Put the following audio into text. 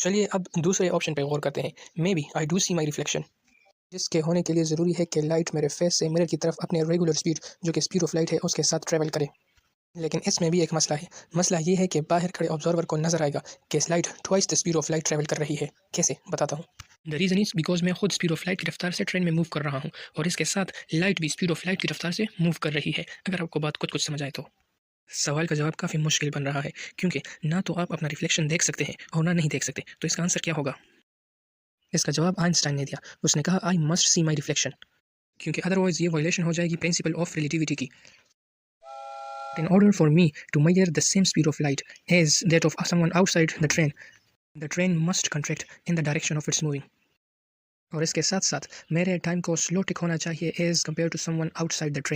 चलिए अब दूसरे ऑप्शन पे गौर करते हैं। Maybe I do see my reflection, जिसके होने के लिए ज़रूरी है कि लाइट मेरे फेस से मिरर की तरफ अपने रेगुलर स्पीड जो कि स्पीड ऑफ लाइट है उसके साथ ट्रैवल करे। लेकिन इसमें भी एक मसला है। मसला ये है कि बाहर खड़े ऑब्जर्वर को नजर आएगा कि light twice the speed of light travel कर रही है। कैसे, बताता हूँ। द रीज़न इज़ बिकॉज मैं खुद स्पीड ऑफ लाइट की रफ्तार से ट्रेन में मूव कर रहा हूँ और इसके साथ लाइट भी स्पीड ऑफ लाइट की रफ्तार से मूव कर रही है। अगर आपको बात कुछ कुछ समझ आए तो सवाल का जवाब काफ़ी मुश्किल बन रहा है, क्योंकि ना तो आप अपना रिफ्लेक्शन देख सकते हैं और ना नहीं देख सकते। तो इसका आंसर क्या होगा? इसका जवाब आइंस्टाइन ने दिया। उसने कहा I must see my reflection, क्योंकि अदरवाइज ये वायलेशन हो जाएगी प्रिंसिपल ऑफ रिलेटिविटी की। In order for me to measure the same speed of light as that of someone outside the train must contract in the direction of its moving. और इसके साथ साथ मेरे time को slow tick होना चाहिए as compare to someone outside the train.